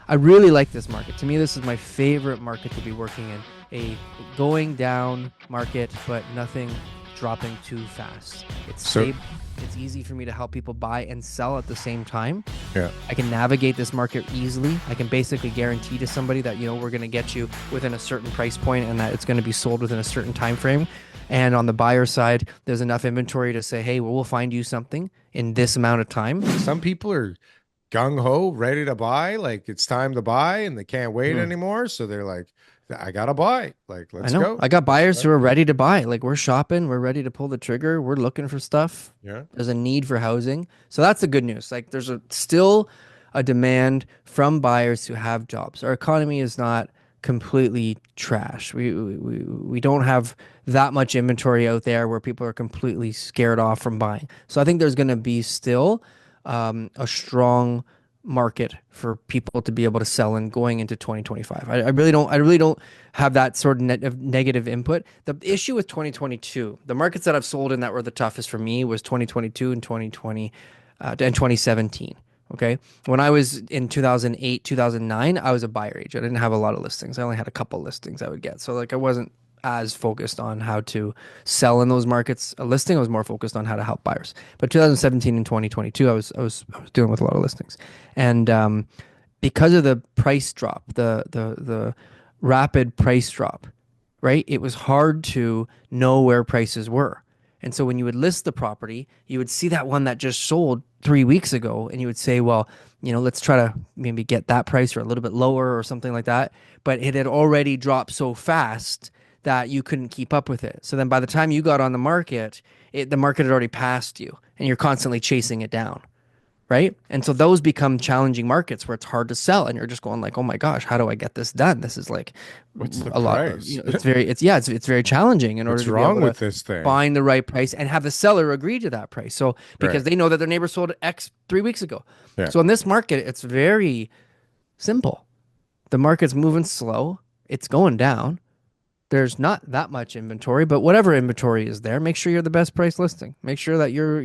I really like this market. To me, this is my favorite market to be working in. A going down market, but nothing dropping too fast. It's So stable. It's easy for me to help people buy and sell at the same time. yeah. I can navigate this market easily. I can basically guarantee to somebody that, we're going to get you within a certain price point and that it's going to be sold within a certain time frame. And on the buyer side, there's enough inventory to say, hey, well, we'll find you something in this amount of time. Some people are gung-ho, ready to buy, like it's time to buy and they can't wait Mhm. anymore. So they're like, I gotta buy. Like, I let's know. go. I got Let's buyers who start are moving. ready to buy. Like we're shopping, we're ready to pull the trigger, we're looking for stuff. Yeah. There's a need for housing. So that's the good news. Like there's still a demand from buyers who have jobs. Our economy is not completely trash. We don't have that much inventory out there where people are completely scared off from buying. So I think there's going to be still a strong market for people to be able to sell in going into 2025. I really don't have that sort of, of negative input. The Yeah. issue with 2022, the markets that I've sold in that were the toughest for me was 2022 and 2020 and 2017. Okay. When I was in 2008, 2009, I was a buyer agent. I didn't have a lot of listings. I only had a couple listings I would get. So like I wasn't as focused on how to sell in those markets. A listing, I was more focused on how to help buyers. But 2017 and 2022, I was dealing with a lot of listings. And because of the price drop, the rapid price drop, right? It was hard to know where prices were. And so when you would list the property, you would see that one that just sold 3 weeks ago, and you would say, well, let's try to maybe get that price or a little bit lower or something like that. But it had already dropped so fast that you couldn't keep up with it. So then by the time you got on the market, the market had already passed you, and you're constantly chasing it down, right? And so those become challenging markets where it's hard to sell, and you're just going like, oh my gosh, how do I get this done? This is like What's the a lot. price? It's very challenging in order What's to be wrong able to with this thing? find the right price and have the seller agree to that price. So because Right. they know that their neighbor sold X 3 weeks ago. Yeah. So in this market, it's very simple. The market's moving slow. It's going down. There's not that much inventory, but whatever inventory is there, make sure you're the best price listing. Make sure that you're,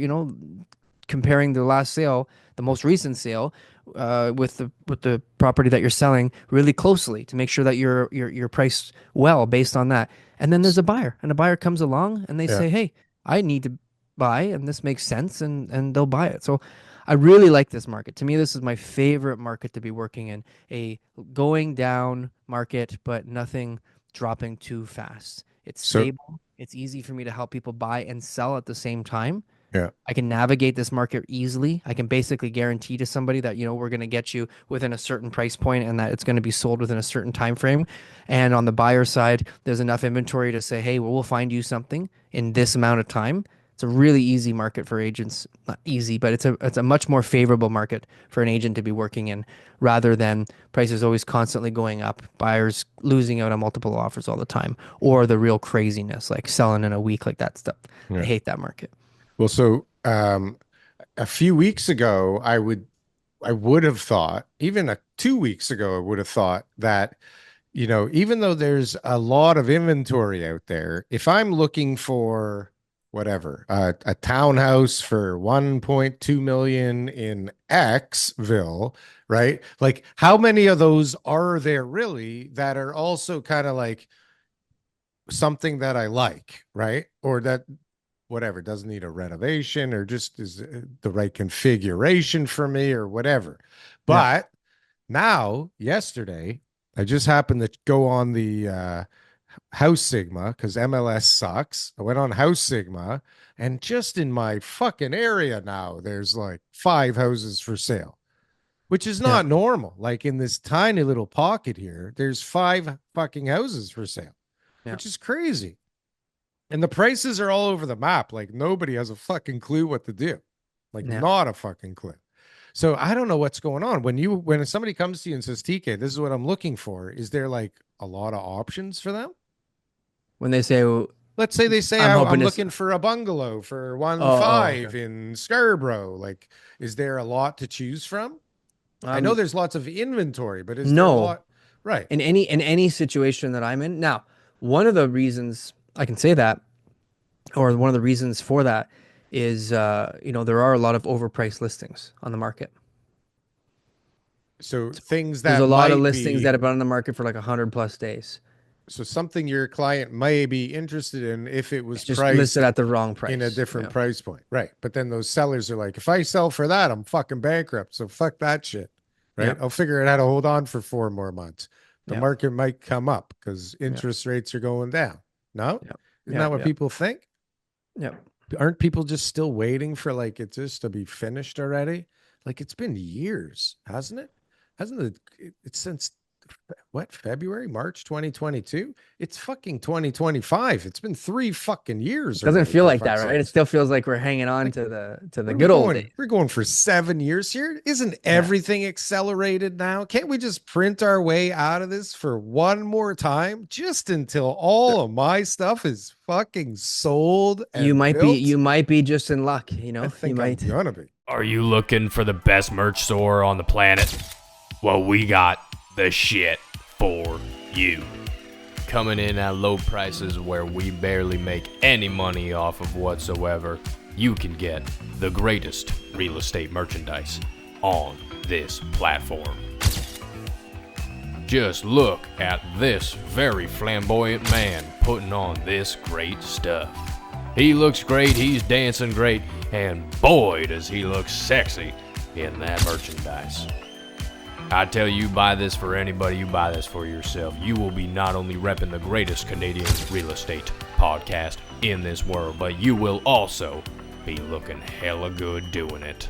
comparing the last sale, the most recent sale, with the property that you're selling really closely to make sure that you're priced well based on that. And then there's a buyer, and a buyer comes along and they Yeah. say, "Hey, I need to buy, and this makes sense," and they'll buy it. So I really like this market. To me, this is my favorite market to be working in. A going down market, but nothing dropping too fast. It's So stable. It's easy for me to help people buy and sell at the same time. yeah. I can navigate this market easily. I can basically guarantee to somebody that, we're going to get you within a certain price point and that it's going to be sold within a certain time frame. And on the buyer side, there's enough inventory to say, hey, well, we'll find you something in this amount of time. It's a really easy market for agents. Not easy, but it's a much more favorable market for an agent to be working in rather than prices always constantly going up, buyers losing out on multiple offers all the time, or the real craziness like selling in a week, like that stuff. I Yeah. hate that market. Well, so a few weeks ago, I would have thought, even 2 weeks ago, I would have thought that, even though there's a lot of inventory out there, if I'm looking for whatever, a townhouse for 1.2 million in Xville, right? Like, how many of those are there really that are also kind of like something that I like, right? Or that whatever doesn't need a renovation or just is the right configuration for me or whatever. Yeah. But now, yesterday, I just happened to go on the House Sigma because MLS sucks. I went on House Sigma, and just in my fucking area now, there's like 5 houses for sale, which is Yeah. not normal. Like in this tiny little pocket here, there's 5 fucking houses for sale, Yeah. which is crazy. And the prices are all over the map. Like nobody has a fucking clue what to do. Like Yeah. not a fucking clue. So I don't know what's going on. When somebody comes to you and says, TK, this is what I'm looking for, is there like a lot of options for them? When they say, well, Let's say they say I'm hoping I'm this, looking for a bungalow for one okay. five in Scarborough. Like, is there a lot to choose from? I know Um, there's lots of inventory, but is there a no, lot? Right. in any situation that I'm in now, one of the reasons I can say that, or one of the reasons for that is, there are a lot of overpriced listings on the market. So things There's that a lot of might listings that be, have been on the market for like 100+ days. so something your client may be interested in if it was It's just listed priced at the wrong in a price. different Yeah. price point. Right. But then those sellers are like, if I sell for that, I'm fucking bankrupt. So fuck that shit. Right. Yep. I'll figure out how to hold on for 4 more months. The Yep. market might come up because Yep. interest rates are going down. No? Yep. Isn't that Yep. what Yep. people think? Yep. Aren't people just still waiting for like it just to be finished already? Like it's been years, hasn't it? Hasn't it? It's since what, February, March 2022? It's fucking 2025. It's been 3 fucking years It doesn't already, feel for like that, fuck's right? It sakes. still feels like we're hanging on Like, to the what are we good old going? days. We're going for 7 years here. Isn't Yeah. everything accelerated now? Can't we just print our way out of this for one more time, just until all of my stuff is fucking sold and built? You might be just in luck, I You think I'm might. gonna be. Are you looking for the best merch store on the planet? Well, we got the shit for you. Coming in at low prices where we barely make any money off of whatsoever, you can get the greatest real estate merchandise on this platform. Just look at this very flamboyant man putting on this great stuff. He looks great, he's dancing great, and boy does he look sexy in that merchandise. I tell you, buy this for anybody, you buy this for yourself. You will be not only repping the greatest Canadian real estate podcast in this world, but you will also be looking hella good doing it.